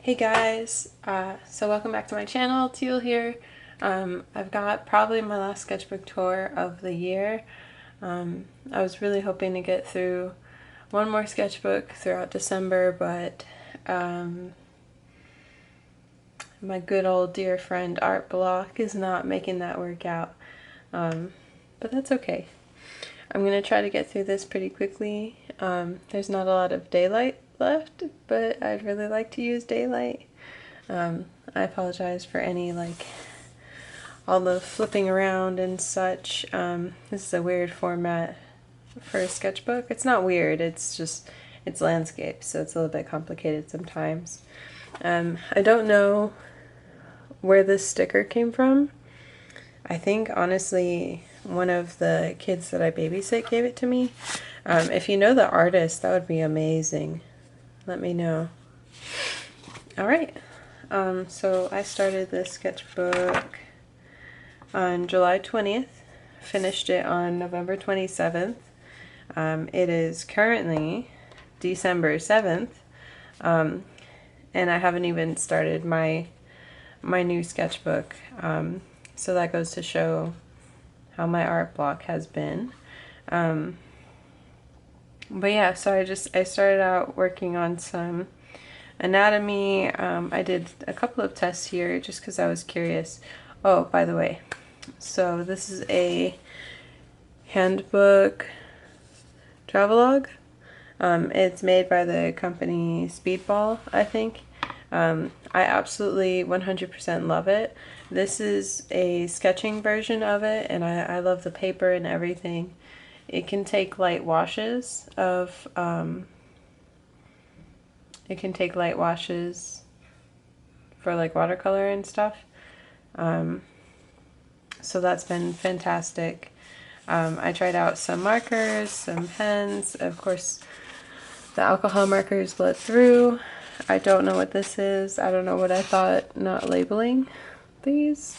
Hey guys, so welcome back to my channel. Teal here. I've got probably my last sketchbook tour of the year. I was really hoping to get through one more sketchbook throughout December, but my good old dear friend Art Block is not making that work out. But that's okay. I'm going to try to get through this pretty quickly. There's not a lot of daylight left, but I'd really like to use daylight. I apologize for any, all the flipping around and such. This is a weird format for a sketchbook. It's not weird, it's landscape, so it's a little bit complicated sometimes. I don't know where this sticker came from. I think, honestly, one of the kids that I babysit gave it to me. If you know the artist, that would be amazing. Let me know. Alright, so I started this sketchbook on July 20th, finished it on November 27th. It is currently December 7th, and I haven't even started my new sketchbook, so that goes to show how my art block has been. But yeah, so I started out working on some anatomy. I did a couple of tests here just because I was curious. Oh, by the way, so this is a Handbook Travelogue. It's made by the company Speedball, I think. I absolutely 100% love it. This is a sketching version of it, and I love the paper and everything. It can take light washes of, for like watercolor and stuff. So that's been fantastic. I tried out some markers, some pens. Of course, the alcohol markers bled through. I don't know what this is. I don't know what I thought not labeling these.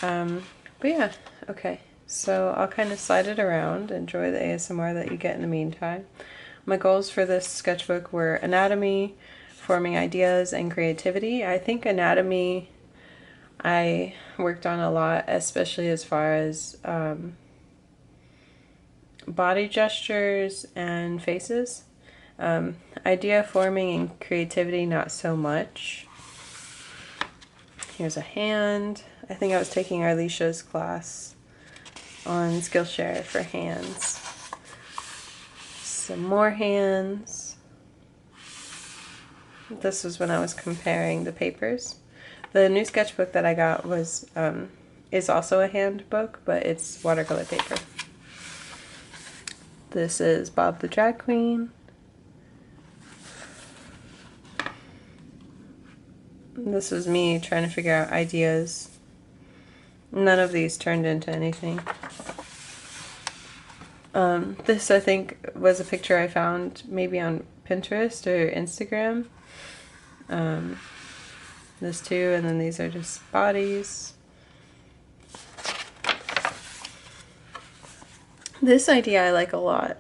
But yeah, okay. So I'll kind of slide it around, enjoy the ASMR that you get in the meantime. My goals for this sketchbook were anatomy, forming ideas, and creativity. I think anatomy I worked on a lot, especially as far as body gestures and faces. Idea forming and creativity, not so much. Here's a hand. I think I was taking Arlicia's class on Skillshare for hands. Some more hands. This was when I was comparing the papers. The new sketchbook that I got was is also a handbook, but it's watercolor paper. This is Bob the Drag Queen. This was me trying to figure out ideas. None of these turned into anything. This, I think, was a picture I found maybe on Pinterest or Instagram. This too, and then these are just bodies. This idea I like a lot,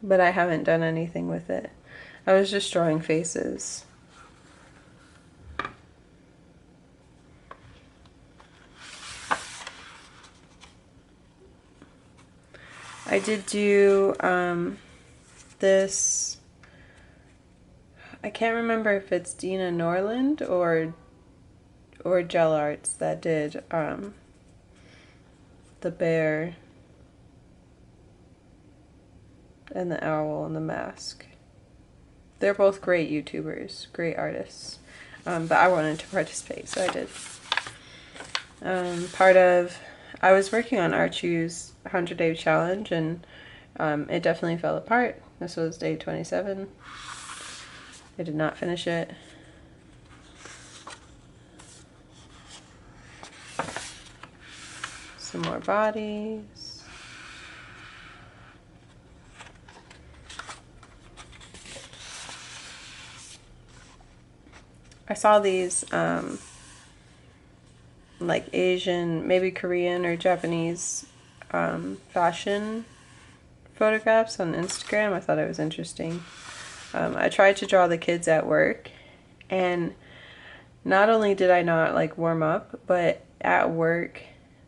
but I haven't done anything with it. I was just drawing faces. I did do this, I can't remember if it's Dina Norland or Gel Arts that did the bear and the owl and the mask. They're both great YouTubers, great artists, but I wanted to participate, so I did. I was working on Archu's 100-day challenge, and it definitely fell apart. This was day 27. I did not finish it. Some more bodies. I saw these like Asian, maybe Korean or Japanese fashion photographs on Instagram. I thought it was interesting. I tried to draw the kids at work, and not only did I not like warm up, but at work,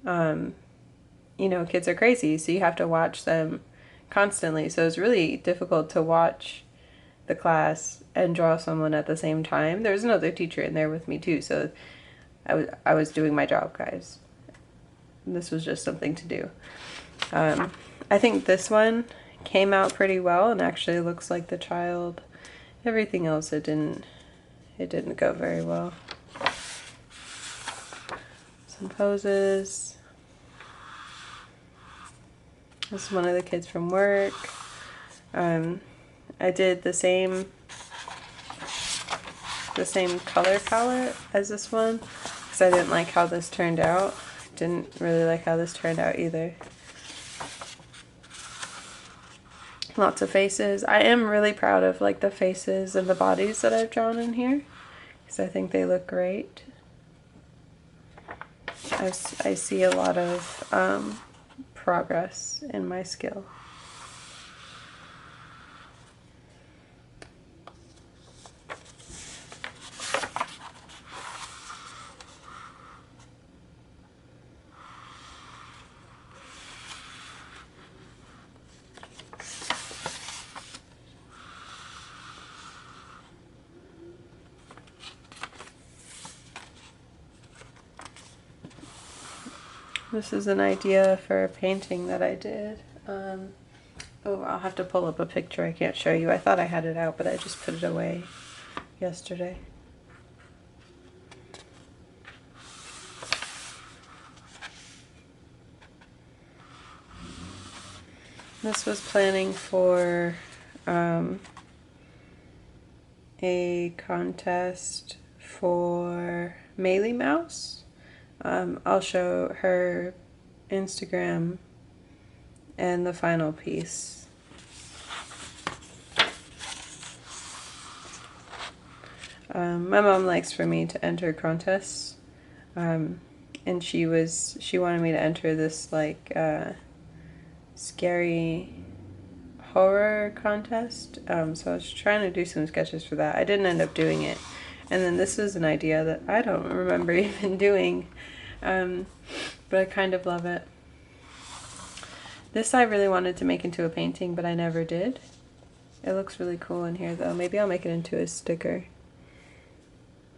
you know, kids are crazy, so you have to watch them constantly. So it's really difficult to watch the class and draw someone at the same time. There was another teacher in there with me too, so I was doing my job, guys. This was just something to do. I think this one came out pretty well and actually looks like the child. Everything else, it didn't go very well. Some poses. This is one of the kids from work. I did the same color palette as this one because I didn't like how this turned out. Didn't really like how this turned out either. Lots of faces. I am really proud of like the faces and the bodies that I've drawn in here because I think they look great. I see a lot of progress in my skill. This is an idea for a painting that I did. Oh, I'll have to pull up a picture. I can't show you. I thought I had it out, but I just put it away yesterday. This was planning for a contest for Mealy Mouse. I'll show her Instagram and the final piece. My mom likes for me to enter contests, and she wanted me to enter this like scary horror contest. So I was trying to do some sketches for that. I didn't end up doing it. And then this is an idea that I don't remember even doing, but I kind of love it. This I really wanted to make into a painting, but I never did. It looks really cool in here though. Maybe I'll make it into a sticker.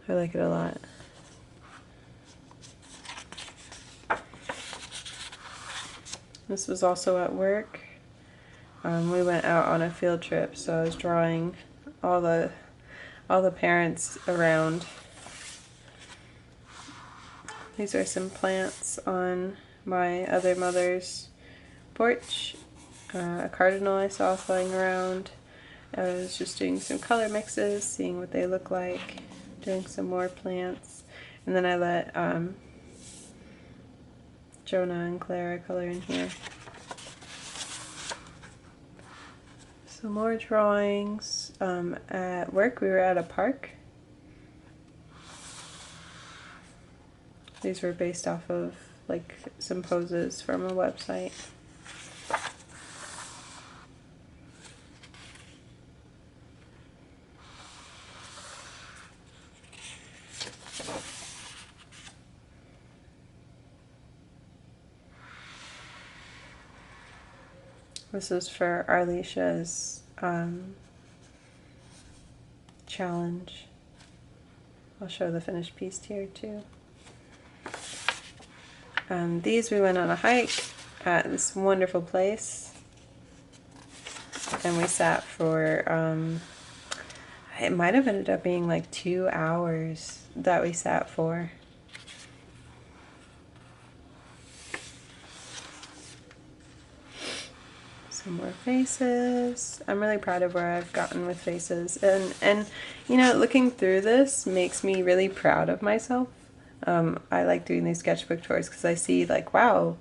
I like it a lot. This was also at work. We went out on a field trip, so I was drawing all the parents around. These are some plants on my other mother's porch. A cardinal I saw flying around. I was just doing some color mixes, seeing what they look like, doing some more plants, and then I let Jonah and Clara color in here. Some more drawings. At work, we were at a park. These were based off of like some poses from a website. This is for Arlicia's challenge. I'll show the finished piece here too. These we went on a hike at this wonderful place, and we sat for it might have ended up being like 2 hours that we sat for. Some more faces. I'm really proud of where I've gotten with faces, and you know, looking through this makes me really proud of myself. I like doing these sketchbook tours because I see like, wow,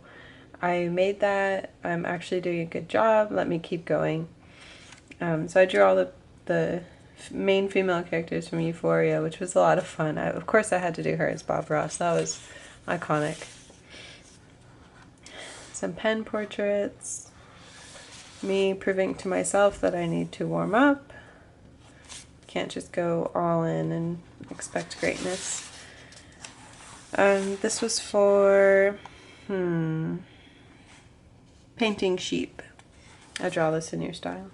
I made that. I'm actually doing a good job. Let me keep going. So I drew all the main female characters from Euphoria, which was a lot of fun. Of course I had to do her as Bob Ross. That was iconic. Some pen portraits. Me proving to myself that I need to warm up. Can't just go all in and expect greatness. This was for painting sheep. I draw this in your style.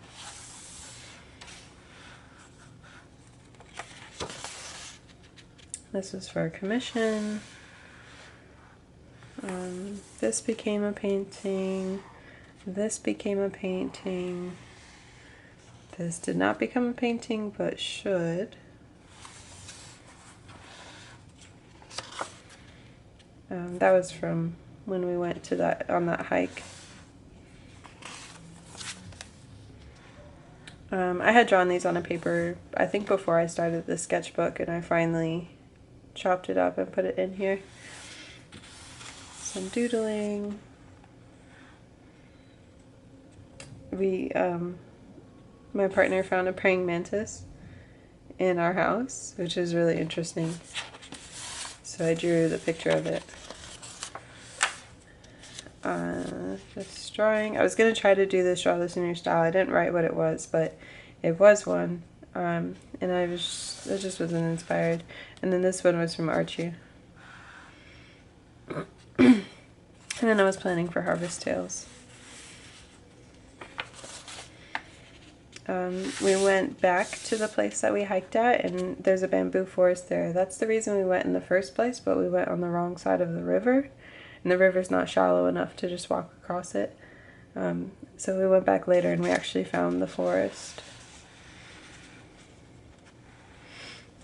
This was for a commission. This became a painting. This became a painting. This did not become a painting, but should. That was from when we went to on that hike. I had drawn these on a paper, I think before I started the sketchbook, and I finally chopped it up and put it in here. Some doodling. My partner found a praying mantis in our house, which is really interesting. So I drew the picture of it. This drawing, I was going to try to draw this in your style. I didn't write what it was, but it was one. And I just wasn't inspired. And then this one was from Archie. And then I was planning for Harvest Tales. We went back to the place that we hiked at, and there's a bamboo forest there. That's the reason we went in the first place, but we went on the wrong side of the river, and the river's not shallow enough to just walk across it. So we went back later, and we actually found the forest.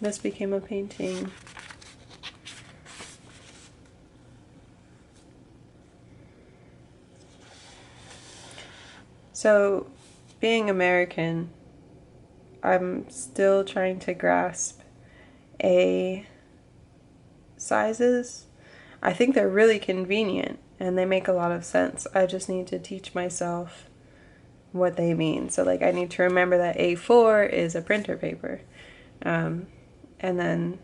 This became a painting. So, being American, I'm still trying to grasp A sizes. I think they're really convenient and they make a lot of sense. I just need to teach myself what they mean. So like I need to remember that A4 is a printer paper. And then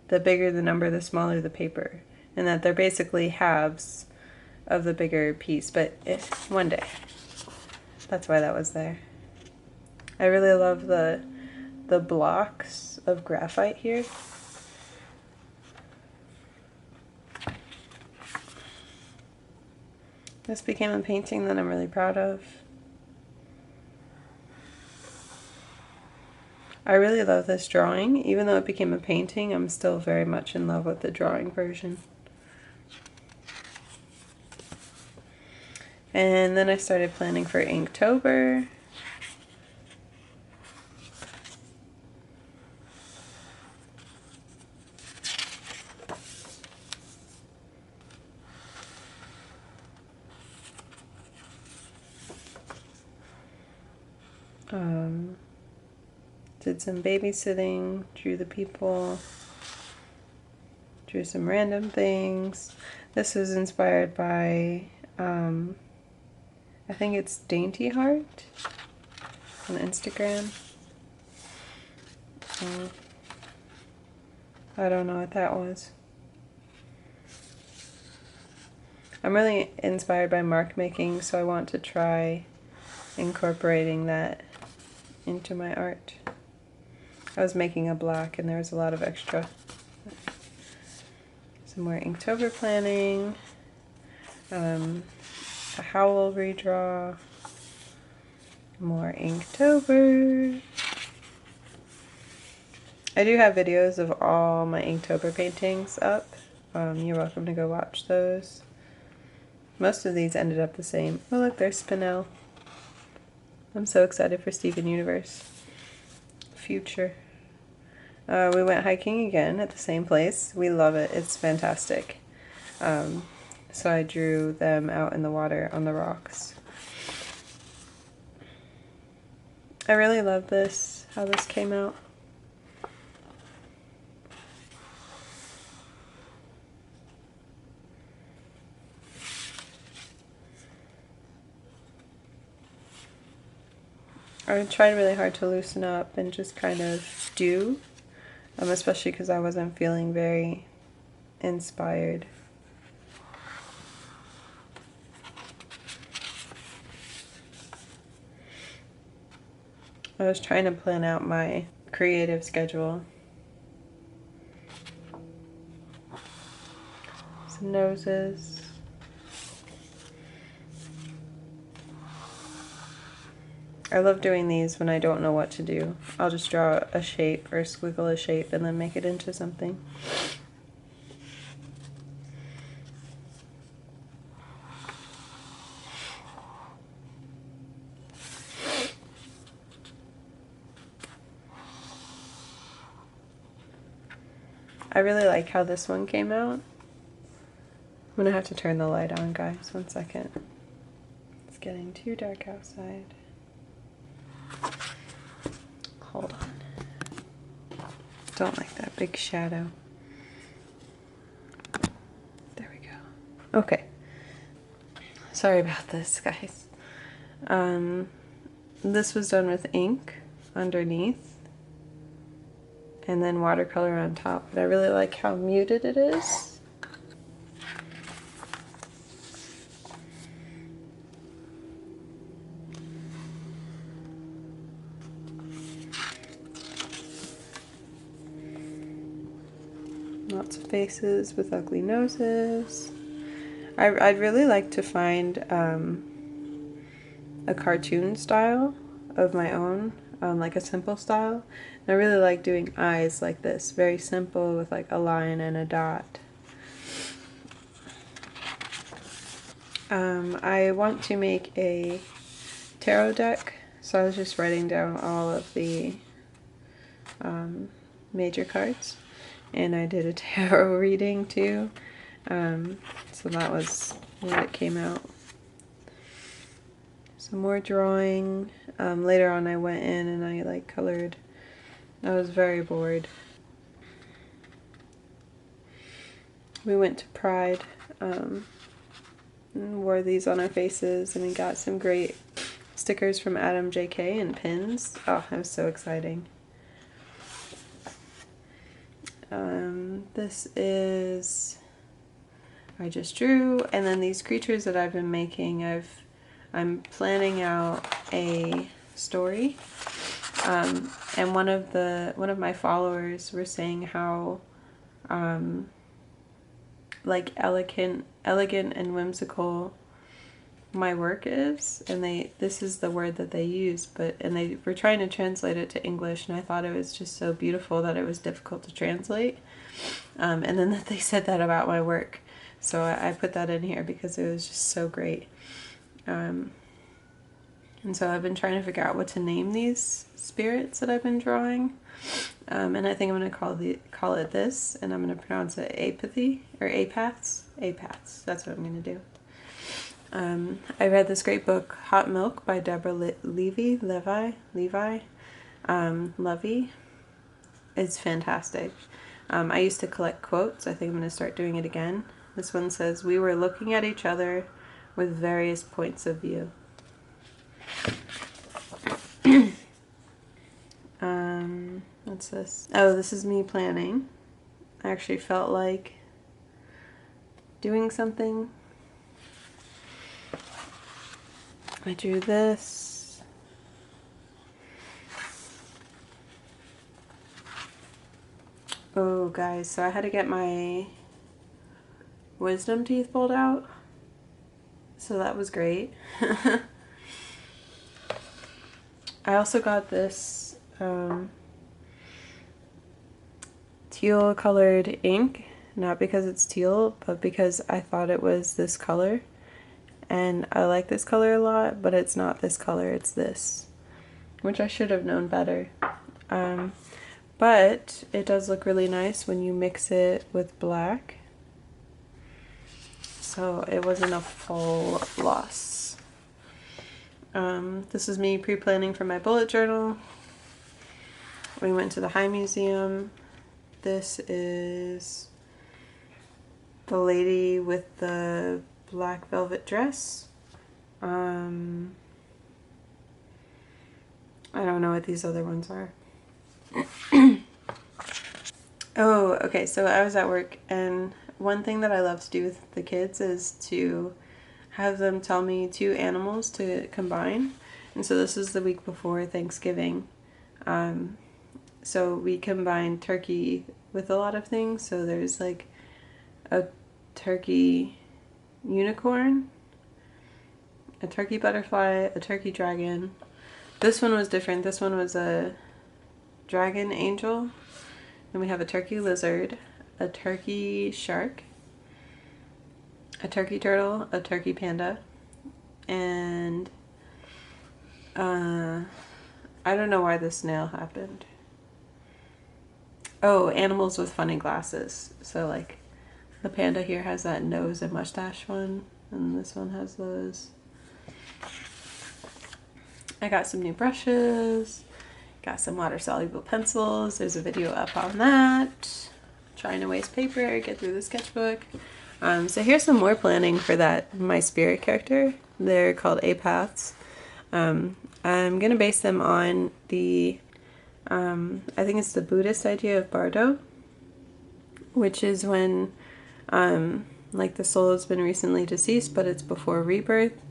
the bigger the number, the smaller the paper. And that they're basically halves of the bigger piece, but one day. That's why that was there. I really love the blocks of graphite here. This became a painting that I'm really proud of. I really love this drawing. Even though it became a painting, I'm still very much in love with the drawing version. And then I started planning for Inktober. Did some babysitting, drew the people, drew some random things. This was inspired by, I think it's Dainty Heart on Instagram. I don't know what that was. I'm really inspired by mark making, so I want to try incorporating that into my art. I was making a black and there was a lot of extra. Some more Inktober planning. A Howl redraw. More Inktober. I do have videos of all my Inktober paintings up. You're welcome to go watch those. Most of these ended up the same. Oh look, there's Spinel. I'm so excited for Steven Universe. Future. We went hiking again at the same place. We love it. It's fantastic. So I drew them out in the water on the rocks. I really love this, how this came out. I tried really hard to loosen up and just kind of do, especially because I wasn't feeling very inspired. I was trying to plan out my creative schedule. noses. I love doing these when I don't know what to do. I'll just draw a shape or squiggle a shape and then make it into something. I really like how this one came out. I'm gonna have to turn the light on, guys. 1 second. It's getting too dark outside. Hold on. Don't like that big shadow. There we go. Okay. Sorry about this, guys. This was done with ink underneath and then watercolor on top. But I really like how muted it is. Lots of faces with ugly noses. I'd really like to find a cartoon style of my own, like a simple style. And I really like doing eyes like this, very simple with like a line and a dot. I want to make a tarot deck, so I was just writing down all of the major cards, and I did a tarot reading too, so that was what it came out. Some more drawing. Later on I went in and I like colored. I was very bored. We went to Pride and wore these on our faces, and we got some great stickers from Adam JK and pins. Oh, that was so exciting. This is I just drew, and then these creatures that I've been making, I'm planning out a story, and one of my followers were saying how like elegant and whimsical my work is, and this is the word that they use, and they were trying to translate it to English, and I thought it was just so beautiful that it was difficult to translate, and then that they said that about my work, so I put that in here because it was just so great. And so I've been trying to figure out what to name these spirits that I've been drawing, and I think I'm going to call it this, and I'm going to pronounce it apathy, or apaths. That's what I'm going to do. I read this great book, Hot Milk by Deborah Levy. It's fantastic. I used to collect quotes. I think I'm going to start doing it again. This one says, "We were looking at each other with various points of view." What's this? Oh, this is me planning. I actually felt like doing something. I drew this. Oh, guys, so I had to get my wisdom teeth pulled out. So that was great. I also got this teal colored ink, not because it's teal, but because I thought it was this color. And I like this color a lot, but it's not this color, it's this, which I should have known better. But it does look really nice when you mix it with black. So it wasn't a full loss. This is me pre-planning for my bullet journal. We went to the High Museum. This is the lady with the black velvet dress. I don't know what these other ones are. Oh, okay, so I was at work, and one thing that I love to do with the kids is to have them tell me 2 animals to combine. And so this is the week before Thanksgiving. So we combined turkey with a lot of things. So there's like a turkey unicorn, a turkey butterfly, a turkey dragon. This one was different. This one was a dragon angel. Then we have a turkey lizard, a turkey shark, a turkey turtle, a turkey panda, and I don't know why the snail happened. Oh, animals with funny glasses. So like the panda here has that nose and mustache one, and this one has those. I got some new brushes, got some water-soluble pencils. There's a video up on that. Trying to waste paper, get through the sketchbook. So here's some more planning for that, my spirit character. They're called Apaths. I'm going to base them on the, I think it's the Buddhist idea of Bardo, which is when, like the soul has been recently deceased, but it's before rebirth.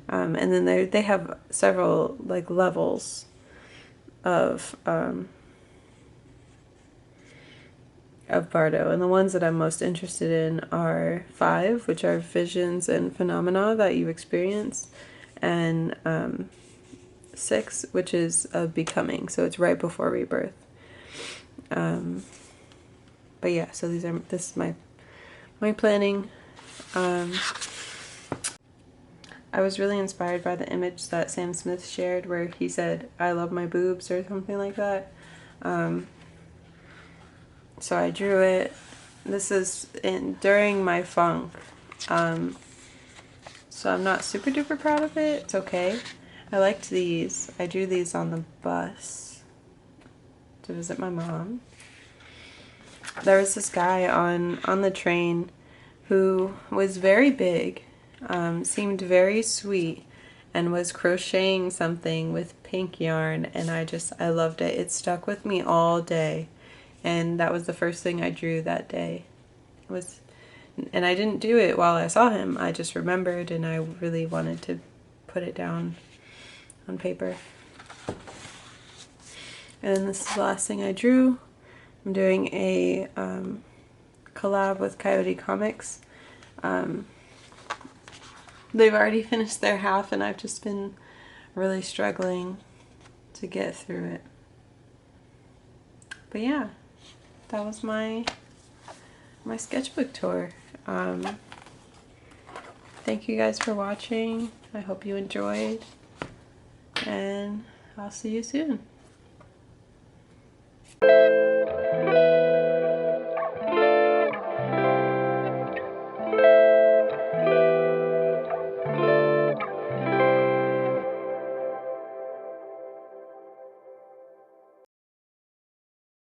And then they have several like levels of Bardo, and the ones that I'm most interested in are 5, which are visions and phenomena that you experience, and 6, which is of becoming, so it's right before rebirth. But yeah, so this is my planning. I was really inspired by the image that Sam Smith shared where he said, "I love my boobs," or something like that. So I drew it. This is during my funk. So I'm not super duper proud of it. It's okay. I liked these. I drew these on the bus to visit my mom. There was this guy on the train who was very big, seemed very sweet, and was crocheting something with pink yarn, and I loved it. It stuck with me all day, and that was the first thing I drew that day. And I didn't do it while I saw him. I just remembered, and I really wanted to put it down on paper. And this is the last thing I drew. I'm doing a collab with Coyote Comics. They've already finished their half, and I've just been really struggling to get through it. But yeah, that was my sketchbook tour. Thank you guys for watching. I hope you enjoyed, and I'll see you soon.